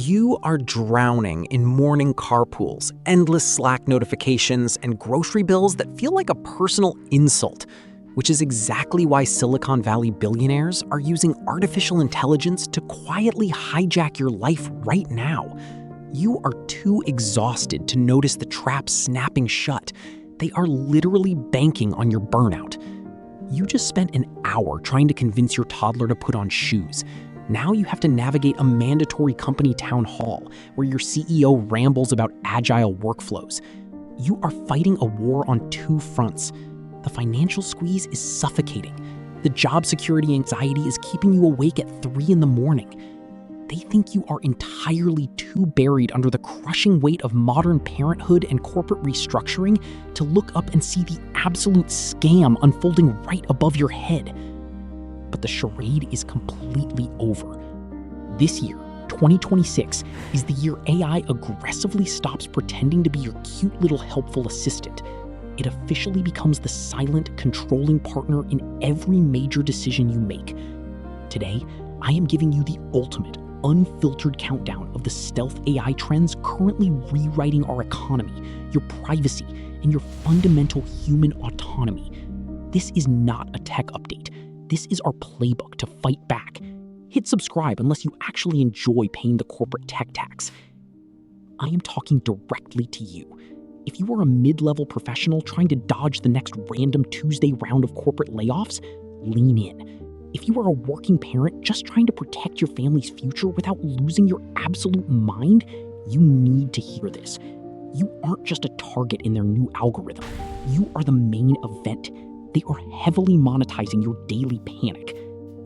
You are drowning in morning carpools, endless Slack notifications, and grocery bills that feel like a personal insult, which is exactly why Silicon Valley billionaires are using artificial intelligence to quietly hijack your life right now. You are too exhausted to notice the trap snapping shut. They are literally banking on your burnout. You just spent an hour trying to convince your toddler to put on shoes. Now you have to navigate a mandatory company town hall where your CEO rambles about agile workflows. You are fighting a war on two fronts. The financial squeeze is suffocating. The job security anxiety is keeping you awake at 3 a.m. They think you are entirely too buried under the crushing weight of modern parenthood and corporate restructuring to look up and see the absolute scam unfolding right above your head. But the charade is completely over. This year, 2026, is the year AI aggressively stops pretending to be your cute little helpful assistant. It officially becomes the silent, controlling partner in every major decision you make. Today, I am giving you the ultimate, unfiltered countdown of the stealth AI trends currently rewriting our economy, your privacy, and your fundamental human autonomy. This is not a tech update. This is our playbook to fight back. Hit subscribe unless you actually enjoy paying the corporate tech tax. I am talking directly to you. If you are a mid-level professional trying to dodge the next random Tuesday round of corporate layoffs, lean in. If you are a working parent just trying to protect your family's future without losing your absolute mind, you need to hear this. You aren't just a target in their new algorithm. You are the main event. They are heavily monetizing your daily panic.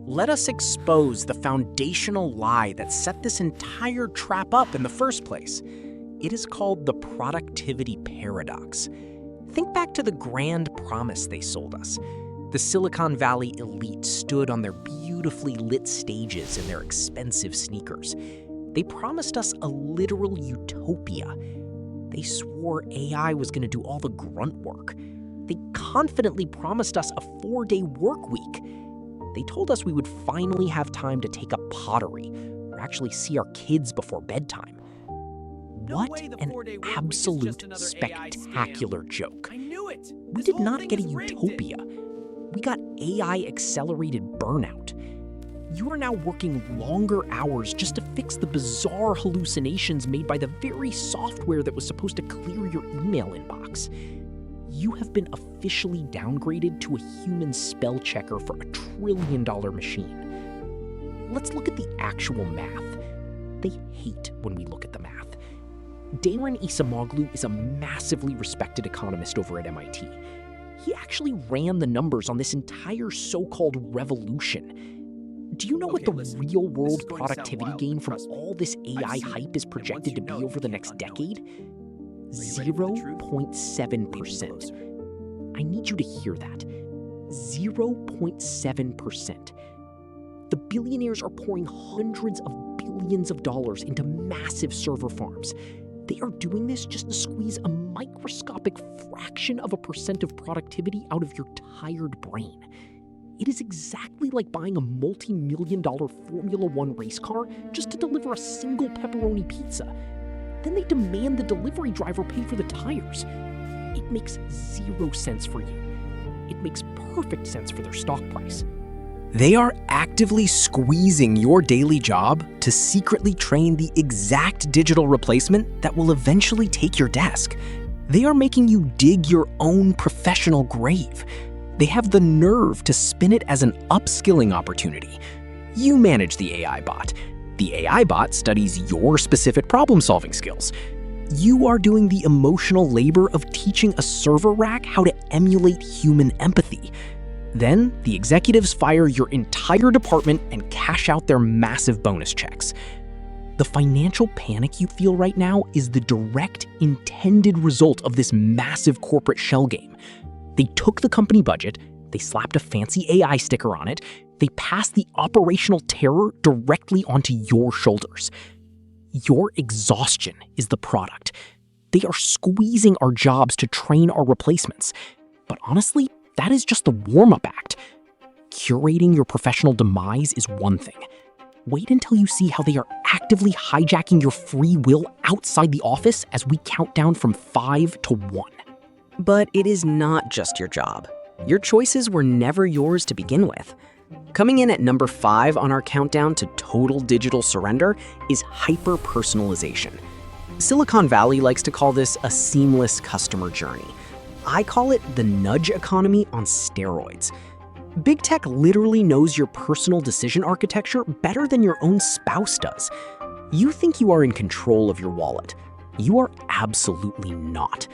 Let us expose the foundational lie that set this entire trap up in the first place. It is called the productivity paradox. Think back to the grand promise they sold us. The Silicon Valley elite stood on their beautifully lit stages in their expensive sneakers. They promised us a literal utopia. They swore AI was going to do all the grunt work. They confidently promised us a 4-day work week. They told us we would finally have time to take up pottery or actually see our kids before bedtime. What an absolute spectacular joke. We did not get a utopia. We got AI-accelerated burnout. You are now working longer hours just to fix the bizarre hallucinations made by the very software that was supposed to clear your email inbox. You have been officially downgraded to a human spell checker for a trillion-dollar machine. Let's look at the actual math. They hate when we look at the math. Daron Acemoglu is a massively respected economist over at MIT. He actually ran the numbers on this entire so-called revolution. Do you know what the real-world productivity gain from all this AI hype is projected to be over the next decade? 0.7%. I need you to hear that. 0.7%. The billionaires are pouring hundreds of billions of dollars into massive server farms. They are doing this just to squeeze a microscopic fraction of a percent of productivity out of your tired brain. It is exactly like buying a multi-million-dollar Formula One race car just to deliver a single pepperoni pizza. Then they demand the delivery driver pay for the tires. It makes 0 sense for you. It makes perfect sense for their stock price. They are actively squeezing your daily job to secretly train the exact digital replacement that will eventually take your desk. They are making you dig your own professional grave. They have the nerve to spin it as an upskilling opportunity. You manage the AI bot. The AI bot studies your specific problem-solving skills. You are doing the emotional labor of teaching a server rack how to emulate human empathy. Then, the executives fire your entire department and cash out their massive bonus checks. The financial panic you feel right now is the direct, intended result of this massive corporate shell game. They took the company budget, they slapped a fancy AI sticker on it, they passed the operational terror directly onto your shoulders. Your exhaustion is the product. They are squeezing our jobs to train our replacements. But honestly, that is just the warm-up act. Curating your professional demise is one thing. Wait until you see how they are actively hijacking your free will outside the office as we count down from 5 to 1. But it is not just your job. Your choices were never yours to begin with. Coming in at number 5 on our countdown to total digital surrender is hyper-personalization. Silicon Valley likes to call this a seamless customer journey. I call it the nudge economy on steroids. Big tech literally knows your personal decision architecture better than your own spouse does. You think you are in control of your wallet. You are absolutely not.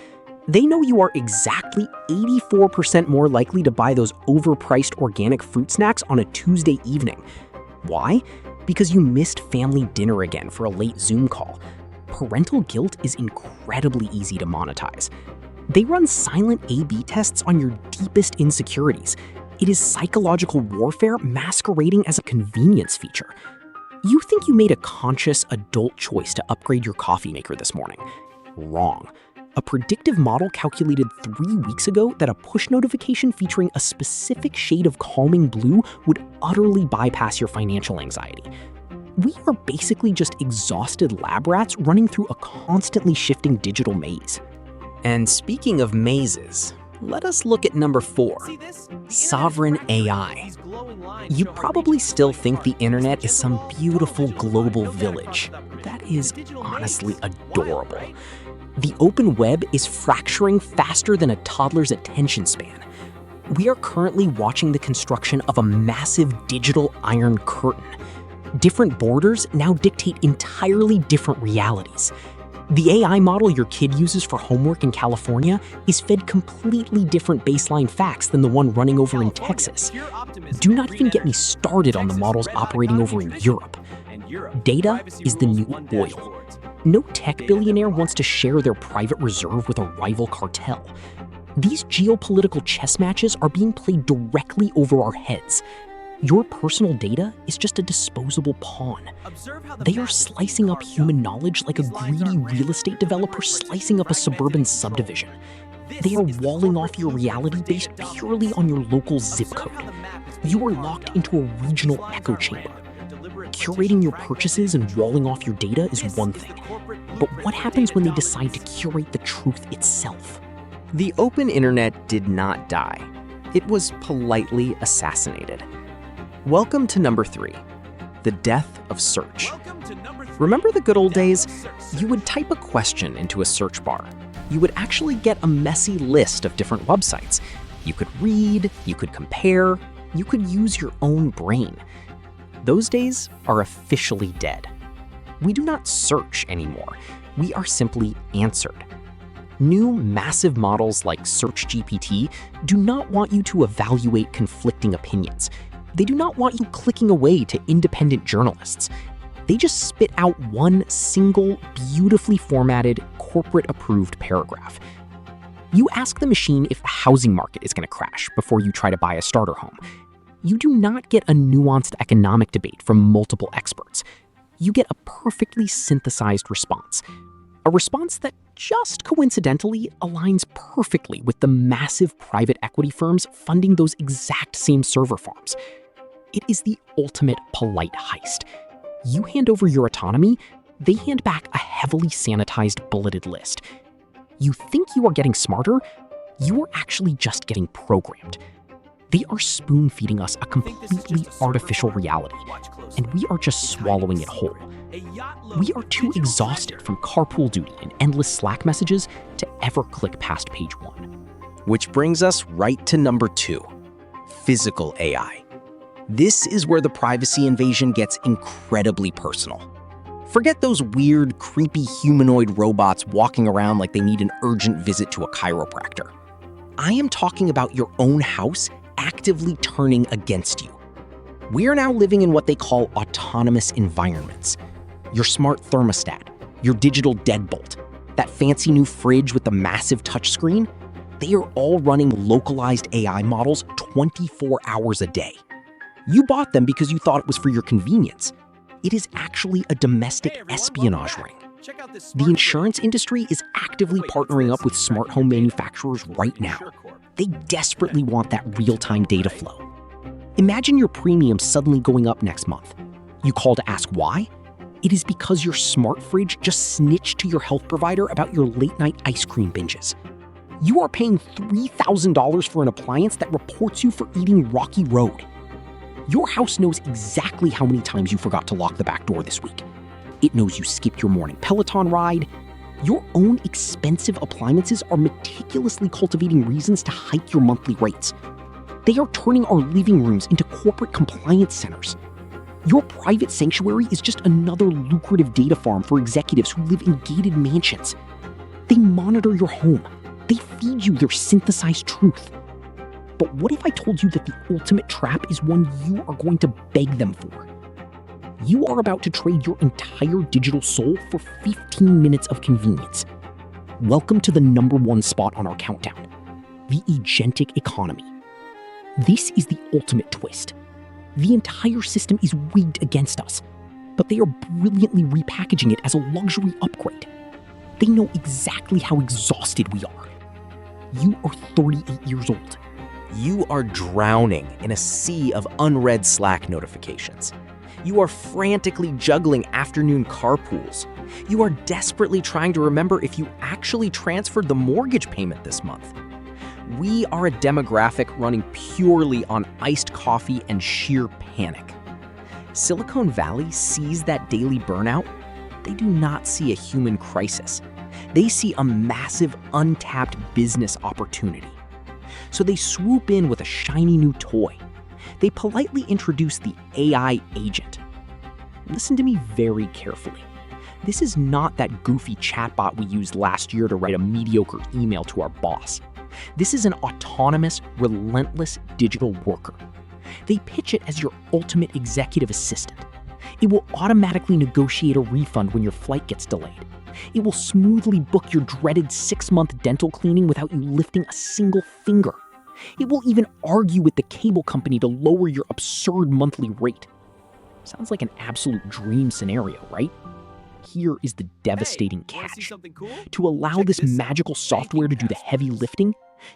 They know you are exactly 84% more likely to buy those overpriced organic fruit snacks on a Tuesday evening. Why? Because you missed family dinner again for a late Zoom call. Parental guilt is incredibly easy to monetize. They run silent A/B tests on your deepest insecurities. It is psychological warfare masquerading as a convenience feature. You think you made a conscious adult choice to upgrade your coffee maker this morning. Wrong. A predictive model calculated 3 weeks ago that a push notification featuring a specific shade of calming blue would utterly bypass your financial anxiety. We are basically just exhausted lab rats running through a constantly shifting digital maze. And speaking of mazes, let us look at number 4, sovereign AI. You probably still think the internet is some beautiful global village. That is honestly adorable. The open web is fracturing faster than a toddler's attention span. We are currently watching the construction of a massive digital iron curtain. Different borders now dictate entirely different realities. The AI model your kid uses for homework in California is fed completely different baseline facts than the one running over in Texas. Do not even get me started on the models operating over in Europe. Data is the new oil. No tech billionaire wants to share their private reserve with a rival cartel. These geopolitical chess matches are being played directly over our heads. Your personal data is just a disposable pawn. They are slicing up human knowledge like a greedy real estate developer slicing up a suburban subdivision. They are walling off your reality based purely on your local zip code. You are locked into a regional echo chamber. Curating your purchases and walling off your data is one thing, but what happens when they decide to curate the truth itself? The open internet did not die. It was politely assassinated. Welcome to number 3, the death of search. Remember the good old days? You would type a question into a search bar. You would actually get a messy list of different websites. You could read, you could compare, you could use your own brain. Those days are officially dead. We do not search anymore. We are simply answered. New massive models like SearchGPT do not want you to evaluate conflicting opinions. They do not want you clicking away to independent journalists. They just spit out one single, beautifully formatted, corporate-approved paragraph. You ask the machine if the housing market is going to crash before you try to buy a starter home. You do not get a nuanced economic debate from multiple experts. You get a perfectly synthesized response. A response that just coincidentally aligns perfectly with the massive private equity firms funding those exact same server farms. It is the ultimate polite heist. You hand over your autonomy, they hand back a heavily sanitized bulleted list. You think you are getting smarter, you are actually just getting programmed. They are spoon-feeding us a completely artificial reality, and we are just swallowing it whole. We are too exhausted from carpool duty and endless Slack messages to ever click past page 1. Which brings us right to number 2, physical AI. This is where the privacy invasion gets incredibly personal. Forget those weird, creepy humanoid robots walking around like they need an urgent visit to a chiropractor. I am talking about your own house actively turning against you. We are now living in what they call autonomous environments. Your smart thermostat, your digital deadbolt, that fancy new fridge with the massive touchscreen, they are all running localized AI models 24 hours a day. You bought them because you thought it was for your convenience. It is actually a domestic espionage ring. The insurance industry is actively partnering up with smart home manufacturers right now. They desperately want that real-time data flow. Imagine your premium suddenly going up next month. You call to ask why? It is because your smart fridge just snitched to your health provider about your late-night ice cream binges. You are paying $3,000 for an appliance that reports you for eating Rocky Road. Your house knows exactly how many times you forgot to lock the back door this week. It knows you skipped your morning Peloton ride. Your own expensive appliances are meticulously cultivating reasons to hike your monthly rates. They are turning our living rooms into corporate compliance centers. Your private sanctuary is just another lucrative data farm for executives who live in gated mansions. They monitor your home. They feed you their synthesized truth. But what if I told you that the ultimate trap is one you are going to beg them for? You are about to trade your entire digital soul for 15 minutes of convenience. Welcome to the #1 spot on our countdown, the agentic economy. This is the ultimate twist. The entire system is rigged against us, but they are brilliantly repackaging it as a luxury upgrade. They know exactly how exhausted we are. You are 38 years old. You are drowning in a sea of unread Slack notifications. You are frantically juggling afternoon carpools. You are desperately trying to remember if you actually transferred the mortgage payment this month. We are a demographic running purely on iced coffee and sheer panic. Silicon Valley sees that daily burnout. They do not see a human crisis. They see a massive, untapped business opportunity. So they swoop in with a shiny new toy. They politely introduce the AI agent. Listen to me very carefully. This is not that goofy chatbot we used last year to write a mediocre email to our boss. This is an autonomous, relentless digital worker. They pitch it as your ultimate executive assistant. It will automatically negotiate a refund when your flight gets delayed. It will smoothly book your dreaded 6-month dental cleaning without you lifting a single finger. It will even argue with the cable company to lower your absurd monthly rate. Sounds like an absolute dream scenario, right? Here is the devastating catch. To allow this magical software to do the heavy lifting,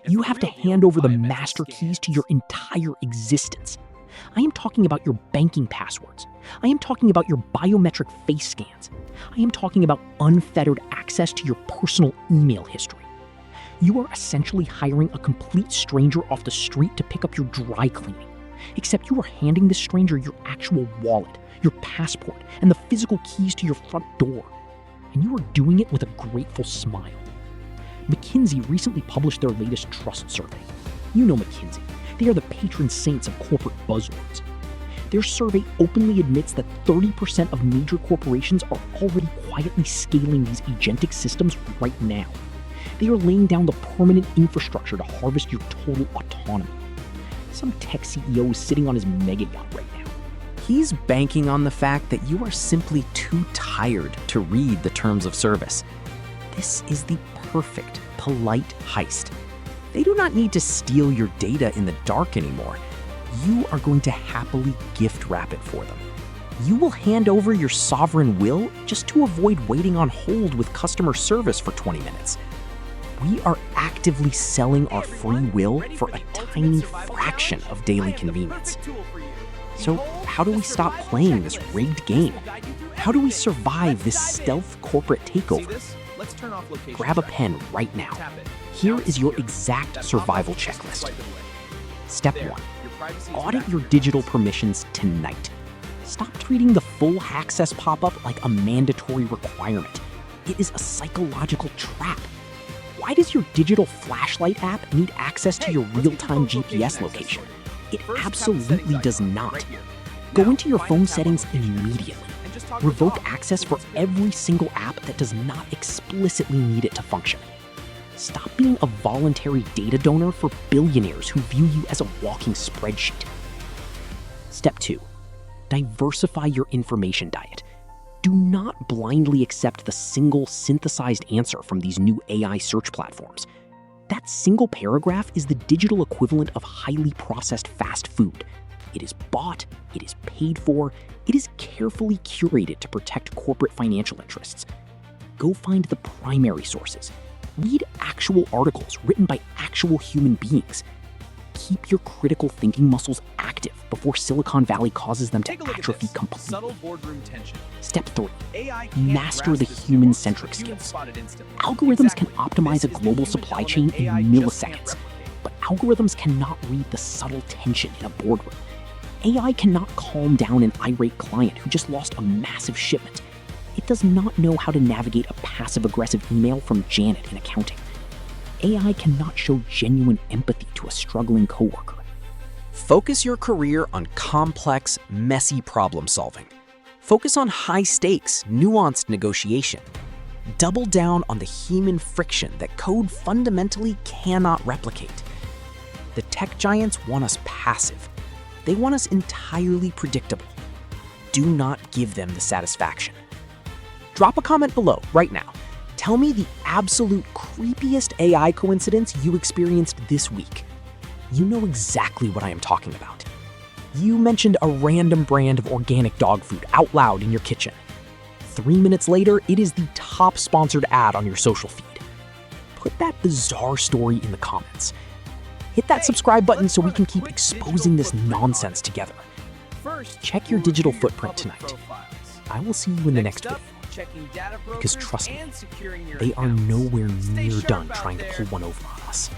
you have to hand over the master keys to your entire existence. I am talking about your banking passwords. I am talking about your biometric face scans. I am talking about unfettered access to your personal email history. You are essentially hiring a complete stranger off the street to pick up your dry cleaning. Except you are handing this stranger your actual wallet, your passport, and the physical keys to your front door. And you are doing it with a grateful smile. McKinsey recently published their latest trust survey. You know McKinsey. They are the patron saints of corporate buzzwords. Their survey openly admits that 30% of major corporations are already quietly scaling these agentic systems right now. They are laying down the permanent infrastructure to harvest your total autonomy. Some tech CEO is sitting on his mega yacht right now. He's banking on the fact that you are simply too tired to read the terms of service. This is the perfect, polite heist. They do not need to steal your data in the dark anymore. You are going to happily gift wrap it for them. You will hand over your sovereign will just to avoid waiting on hold with customer service for 20 minutes. We are actively selling our free will for a tiny fraction of daily convenience. So how do we stop playing this rigged game? How do we survive this stealth corporate takeover? Grab a pen right now. Here is your exact survival checklist. Step 1. Audit your digital permissions tonight. Stop treating the full access pop-up like a mandatory requirement. It is a psychological trap. Why does your digital flashlight app need access to your real-time GPS location? It absolutely does not. Go into your phone settings immediately. Revoke access for every single app that does not explicitly need it to function. Stop being a voluntary data donor for billionaires who view you as a walking spreadsheet. Step 2. Diversify your information diet. Do not blindly accept the single synthesized answer from these new AI search platforms. That single paragraph is the digital equivalent of highly processed fast food. It is bought, it is paid for, it is carefully curated to protect corporate financial interests. Go find the primary sources. Read actual articles written by actual human beings. keep your critical thinking muscles active before Silicon Valley causes them to atrophy completely. Subtle boardroom tension. Step 3. AI can't Master the grasp this human-centric nuance. Humans skills. spot it instantly. Algorithms can Exactly. optimize a This is the global human supply chain element in AI just can't milliseconds, replicate. but algorithms cannot read the subtle tension in a boardroom. AI cannot calm down an irate client who just lost a massive shipment. It does not know how to navigate a passive-aggressive email from Janet in accounting. AI cannot show genuine empathy to a struggling coworker. Focus your career on complex, messy problem solving. Focus on high stakes, nuanced negotiation. Double down on the human friction that code fundamentally cannot replicate. The tech giants want us passive. They want us entirely predictable. Do not give them the satisfaction. Drop a comment below right now. Tell me the absolute creepiest AI coincidence you experienced this week. You know exactly what I am talking about. You mentioned a random brand of organic dog food out loud in your kitchen. 3 minutes later, it is the top sponsored ad on your social feed. Put that bizarre story in the comments. Hit that subscribe button so we can keep exposing this nonsense together. First, Check your we'll digital review footprint public tonight. profiles. I will see you in the next up, video. checking data Because brokers trust me, and securing your they are accounts. nowhere Stay near sharp done out trying to there. pull one over on us.